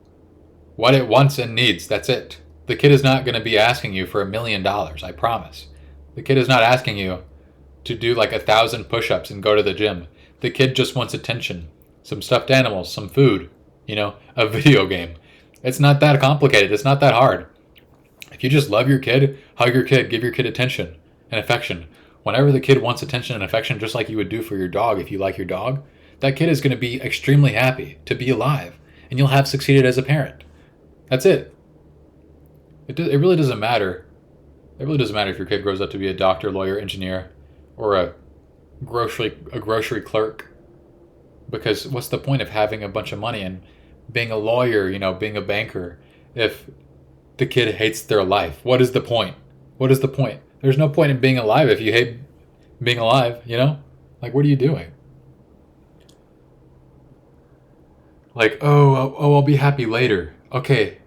Speaker 1: what it wants and needs. That's it. The kid is not going to be asking you for $1 million, I promise. The kid is not asking you to do like 1,000 push-ups and go to the gym. The kid just wants attention, some stuffed animals, some food, a video game. It's not that complicated. It's not that hard. If you just love your kid, hug your kid, give your kid attention and affection. Whenever the kid wants attention and affection, just like you would do for your dog if you like your dog, that kid is going to be extremely happy to be alive, and you'll have succeeded as a parent. That's it. It really doesn't matter. It really doesn't matter if your kid grows up to be a doctor, lawyer, engineer, or a grocery clerk. Because what's the point of having a bunch of money and being a lawyer, being a banker, if the kid hates their life? What is the point? What is the point? There's no point in being alive if you hate being alive, Like, what are you doing? Like, I'll be happy later. Okay.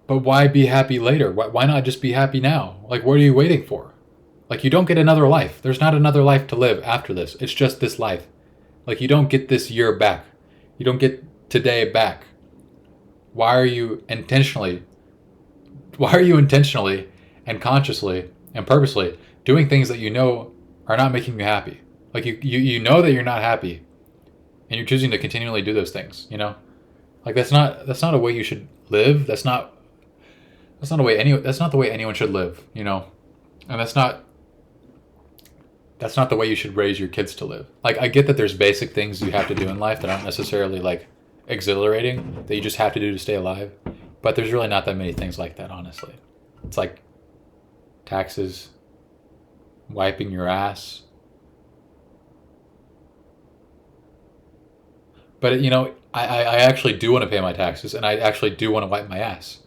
Speaker 1: But why be happy later? Why not just be happy now? Like, what are you waiting for? Like, you don't get another life. There's not another life to live after this. It's just this life. Like, you don't get this year back. You don't get today back. Why are you intentionally and consciously and purposely doing things that you know are not making you happy? Like, you know that you're not happy, and you're choosing to continually do those things, Like, that's not a way you should live. That's not the way anyone should live, And that's not the way you should raise your kids to live. Like, I get that there's basic things you have to do in life that aren't necessarily like exhilarating, that you just have to do to stay alive. But there's really not that many things like that, honestly. It's like taxes, wiping your ass. But, I actually do want to pay my taxes, and I actually do want to wipe my ass.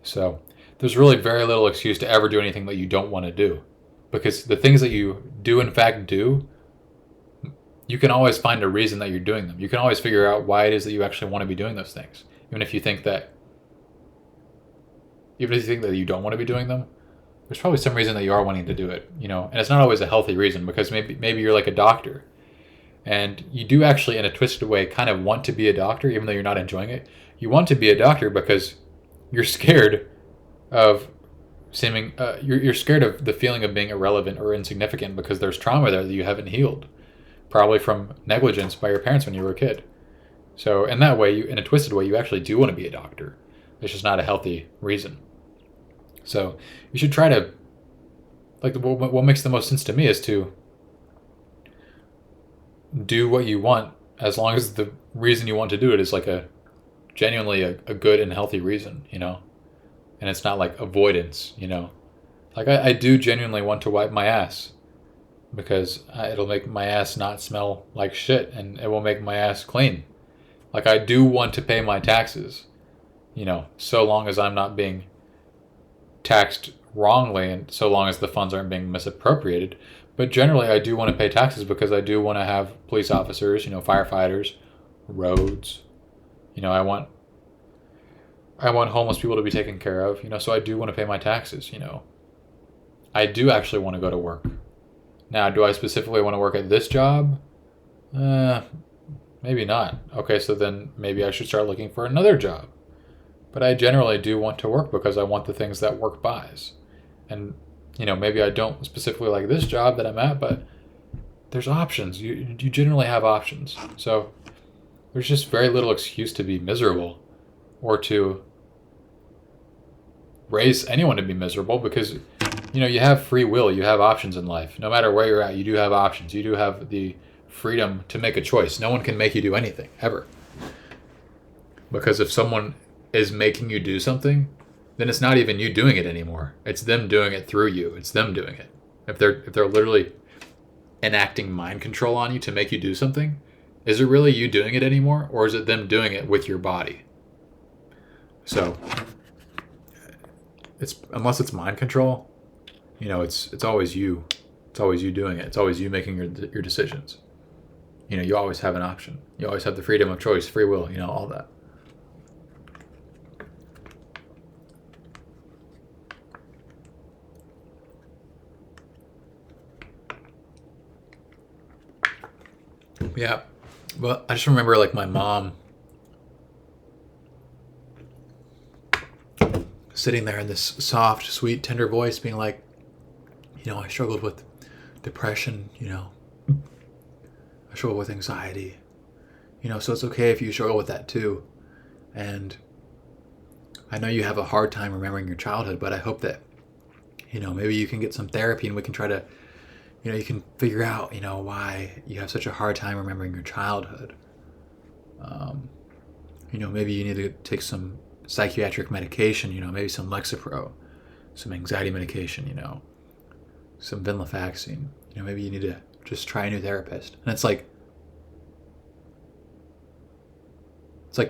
Speaker 1: So there's really very little excuse to ever do anything that you don't want to do. Because the things that you do, in fact, do, you can always find a reason that you're doing them. You can always figure out why it is that you actually want to be doing those things. Even if you think that you don't want to be doing them, there's probably some reason that you are wanting to do it, And it's not always a healthy reason, because maybe you're like a doctor. And you do actually, in a twisted way, kind of want to be a doctor, even though you're not enjoying it. You want to be a doctor because you're scared of you're scared of the feeling of being irrelevant or insignificant, because there's trauma there that you haven't healed, probably from negligence by your parents when you were a kid. So in that way, in a twisted way, you actually do want to be a doctor. It's just not a healthy reason. So you should try to, like, what makes the most sense to me is to do what you want, as long as the reason you want to do it is like genuinely a good and healthy reason, And it's not like avoidance, Like, I do genuinely want to wipe my ass, because it'll make my ass not smell like shit, and it will make my ass clean. Like, I do want to pay my taxes, so long as I'm not being taxed wrongly, and so long as the funds aren't being misappropriated. But generally, I do want to pay taxes because I do want to have police officers, firefighters, roads. I want homeless people to be taken care of, so I do want to pay my taxes, I do actually want to go to work. Now, do I specifically want to work at this job? Maybe not. Okay, so then maybe I should start looking for another job. But I generally do want to work because I want the things that work buys. And Maybe I don't specifically like this job that I'm at, but there's options. You generally have options. So there's just very little excuse to be miserable or to raise anyone to be miserable, because you have free will, you have options in life. No matter where you're at, you do have options. You do have the freedom to make a choice. No one can make you do anything ever. Because if someone is making you do something, then it's not even you doing it anymore. It's them doing it through you. It's them doing it. If they're literally enacting mind control on you to make you do something, is it really you doing it anymore, or is it them doing it with your body? So unless it's mind control, it's always you. It's always you doing it. It's always you making your decisions. You always have an option. You always have the freedom of choice, free will, all that. Yeah. But I just remember like my mom sitting there in this soft, sweet, tender voice being like, I struggled with depression, I struggle with anxiety, so it's okay if you struggle with that too. And I know you have a hard time remembering your childhood, but I hope that, maybe you can get some therapy and we can try to, you can figure out, why you have such a hard time remembering your childhood. Maybe you need to take some psychiatric medication, maybe some Lexapro, some anxiety medication, some venlafaxine. Maybe you need to just try a new therapist. And it's like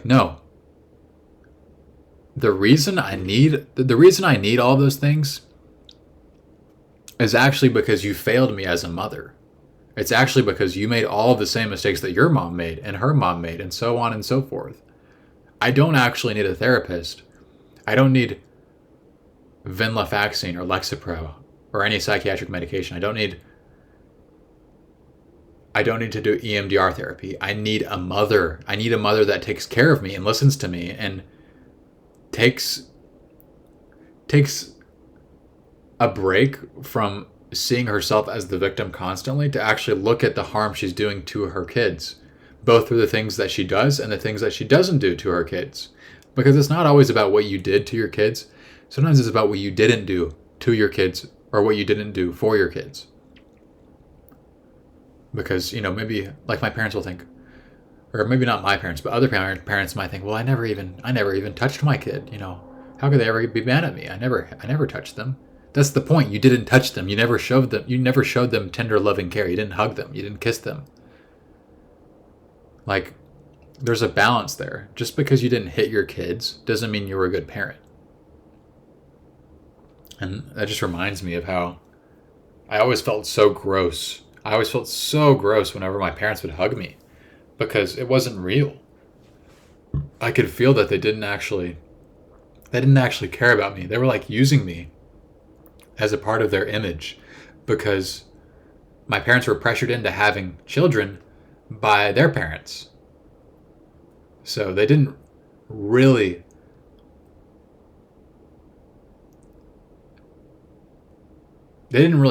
Speaker 1: no. The reason I need all those things is actually because you failed me as a mother. It's actually because you made all of the same mistakes that your mom made and her mom made, and so on and so forth. I don't actually need a therapist. I don't need venlafaxine or Lexapro or any psychiatric medication. I don't need to do EMDR therapy. I need a mother. I need a mother that takes care of me and listens to me and takes a break from seeing herself as the victim constantly to actually look at the harm she's doing to her kids, both through the things that she does and the things that she doesn't do to her kids. Because it's not always about what you did to your kids. Sometimes it's about what you didn't do to your kids or what you didn't do for your kids. Because, maybe like my parents will think, or maybe not my parents, but other parents might think, well, I never even touched my kid. How could they ever be mad at me? I never touched them. That's the point. You didn't touch them. You never showed them tender, loving care. You didn't hug them. You didn't kiss them. Like, there's a balance there. Just because you didn't hit your kids doesn't mean you were a good parent. And that just reminds me of how I always felt so gross. I always felt so gross whenever my parents would hug me, because it wasn't real. I could feel that they didn't actually care about me. They were like using me as a part of their image, because my parents were pressured into having children by their parents. So they didn't really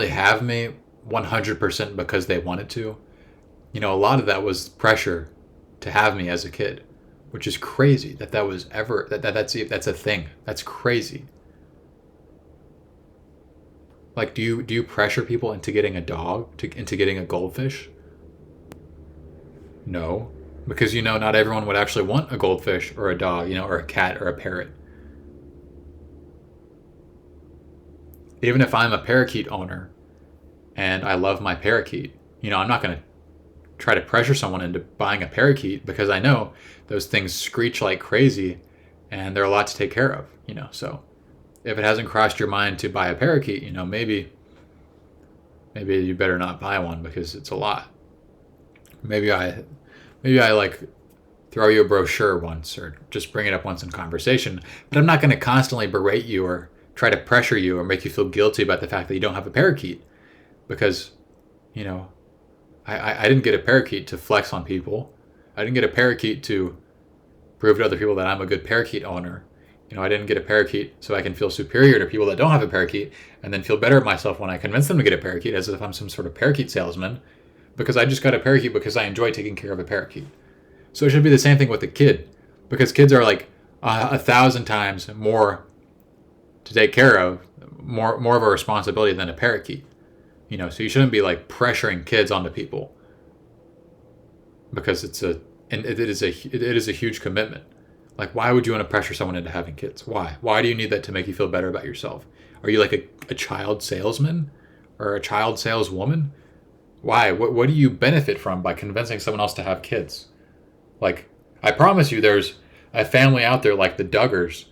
Speaker 1: have me 100% because they wanted to. A lot of that was pressure to have me as a kid, which is crazy that was ever that's a thing. That's crazy. Like, do you pressure people into getting a dog, into getting a goldfish? No, because not everyone would actually want a goldfish or a dog, or a cat or a parrot. Even if I'm a parakeet owner and I love my parakeet, I'm not going to try to pressure someone into buying a parakeet, because I know those things screech like crazy and they're a lot to take care of, so if it hasn't crossed your mind to buy a parakeet, maybe you better not buy one, because it's a lot. Maybe I like throw you a brochure once, or just bring it up once in conversation, but I'm not going to constantly berate you or try to pressure you or make you feel guilty about the fact that you don't have a parakeet, because, I didn't get a parakeet to flex on people. I didn't get a parakeet to prove to other people that I'm a good parakeet owner. I didn't get a parakeet so I can feel superior to people that don't have a parakeet and then feel better at myself when I convince them to get a parakeet as if I'm some sort of parakeet salesman because I just got a parakeet because I enjoy taking care of a parakeet. So it should be the same thing with a kid because kids are like 1,000 times more to take care of, more of a responsibility than a parakeet. So you shouldn't be like pressuring kids onto people because it is a huge commitment. Like, why would you want to pressure someone into having kids? Why? Why do you need that to make you feel better about yourself? Are you like a child salesman or a child saleswoman? Why? What do you benefit from by convincing someone else to have kids? Like, I promise you there's a family out there like the Duggars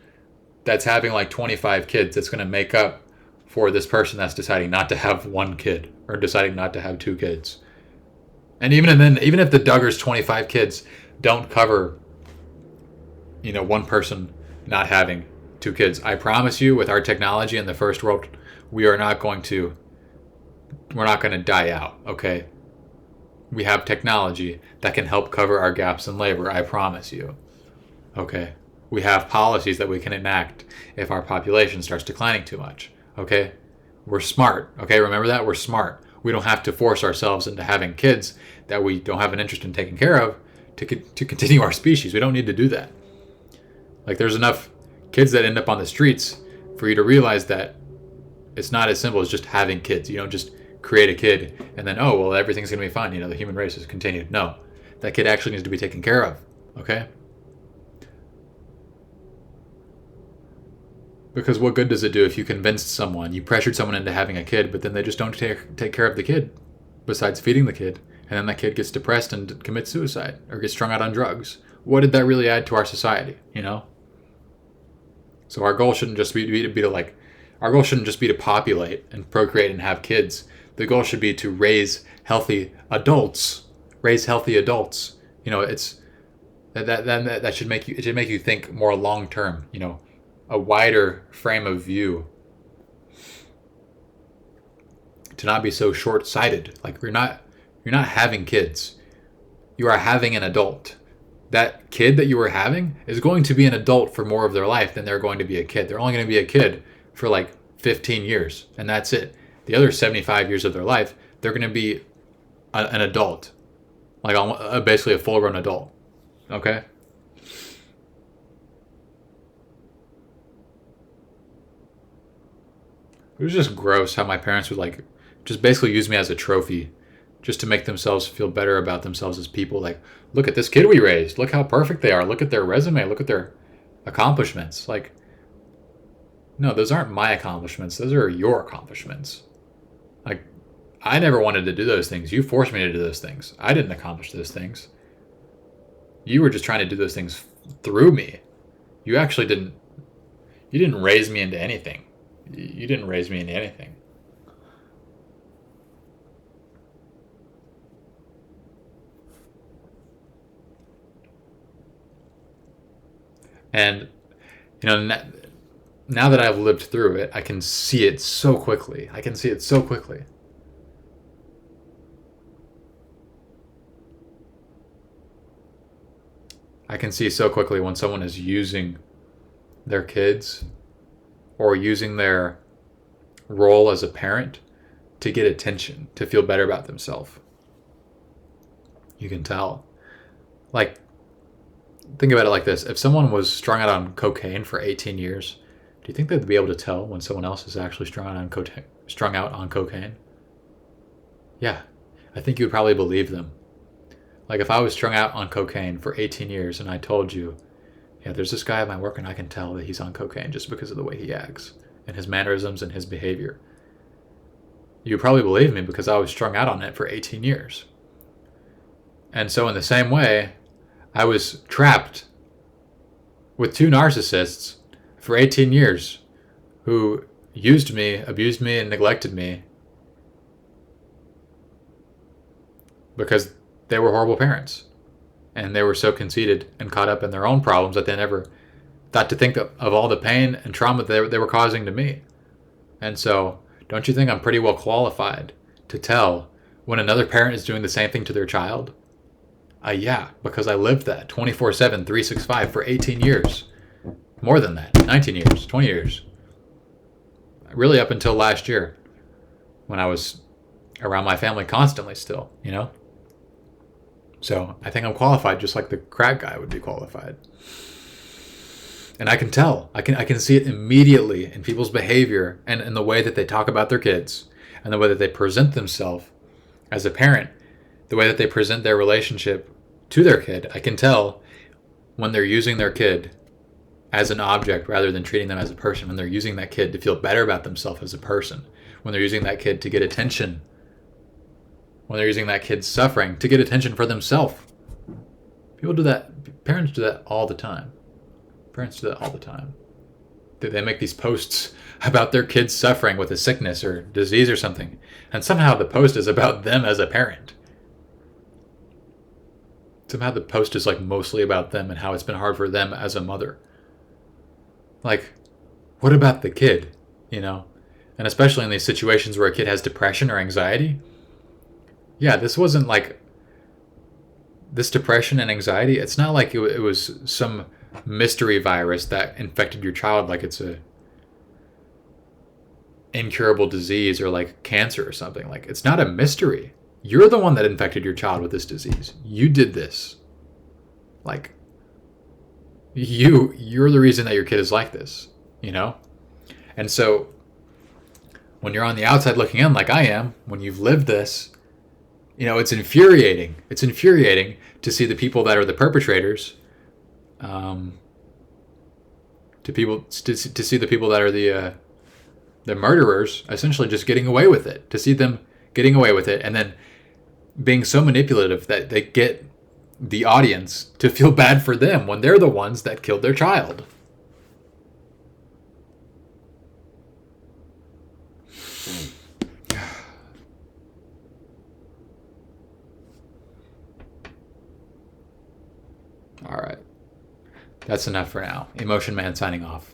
Speaker 1: that's having like 25 kids that's going to make up for this person that's deciding not to have one kid or deciding not to have two kids. And even if the Duggars' 25 kids don't cover one person not having two kids, I promise you with our technology in the first world, we're not going to die out, okay? We have technology that can help cover our gaps in labor, I promise you. Okay? We have policies that we can enact if our population starts declining too much, okay? We're smart, okay? Remember that? We're smart. We don't have to force ourselves into having kids that we don't have an interest in taking care of to continue our species. We don't need to do that. Like, there's enough kids that end up on the streets for you to realize that it's not as simple as just having kids. You don't just create a kid and then, oh, well, everything's going to be fine. The human race has continued. No, that kid actually needs to be taken care of, okay? Because what good does it do if you convinced someone, you pressured someone into having a kid, but then they just don't take care of the kid, besides feeding the kid, and then that kid gets depressed and commits suicide or gets strung out on drugs? What did that really add to our society, So our goal shouldn't just be to populate and procreate and have kids. The goal should be to raise healthy adults. It's that should make you think more long term. A wider frame of view. To not be so short sighted. Like you're not having kids. You are having an adult. That kid that you were having is going to be an adult for more of their life than they're going to be a kid. They're only going to be a kid for like 15 years, and that's it. The other 75 years of their life, they're going to be an adult, like basically a full-grown adult. Okay? It was just gross how my parents would just basically use me as a trophy just to make themselves feel better about themselves as people. Like, look at this kid we raised. Look how perfect they are. Look at their resume. Look at their accomplishments. Like, no, those aren't my accomplishments. Those are your accomplishments. Like, I never wanted to do those things. You forced me to do those things. I didn't accomplish those things. You were just trying to do those things through me. You didn't raise me into anything. You didn't raise me into anything. And, now that I've lived through it, I can see it so quickly. I can see so quickly when someone is using their kids or using their role as a parent to get attention, to feel better about themselves. You can tell. Like, think about it like this. If someone was strung out on cocaine for 18 years, do you think they'd be able to tell when someone else is actually strung out on cocaine? Yeah, I think you would probably believe them. Like if I was strung out on cocaine for 18 years and I told you, yeah, there's this guy at my work and I can tell that he's on cocaine just because of the way he acts and his mannerisms and his behavior. You would probably believe me because I was strung out on it for 18 years. And so in the same way, I was trapped with two narcissists for 18 years who used me, abused me, and neglected me because they were horrible parents. And they were so conceited and caught up in their own problems that they never thought to think of all the pain and trauma that they were causing to me. And so, don't you think I'm pretty well qualified to tell when another parent is doing the same thing to their child? Yeah, because I lived that 24/7, 365 for 18 years. More than that. 19 years, 20 years. Really up until last year when I was around my family constantly still, you know? So I think I'm qualified just like the crack guy would be qualified. And I can tell. I can see it immediately in people's behavior and in the way that they talk about their kids and the way that they present themselves as a parent, the way that they present their relationship to their kid. I can tell when they're using their kid as an object rather than treating them as a person, when they're using that kid to feel better about themselves as a person, when they're using that kid to get attention, when they're using that kid's suffering to get attention for themselves. People do that. Parents do that all the time. Parents do that all the time. They make these posts about their kids suffering with a sickness or disease or something, and somehow the post is about them as a parent. Somehow the post is like mostly about them and how it's been hard for them as a mother. Like, what about the kid, you know? And especially in these situations where a kid has depression or anxiety. Yeah, this wasn't like this depression and anxiety. It's not like it was some mystery virus that infected your child like it's a incurable disease or like cancer or something. Like, it's not a mystery. You're the one that infected your child with this disease. You did this. Like, you're the reason that your kid is like this, you know? And so when you're on the outside looking in like I am, when you've lived this, you know, it's infuriating. It's infuriating to see the people that are the perpetrators, to see the people that are the murderers essentially just getting away with it, to see them getting away with it and then being so manipulative that they get the audience to feel bad for them when they're the ones that killed their child. All right. That's enough for now. Emotion Man signing off.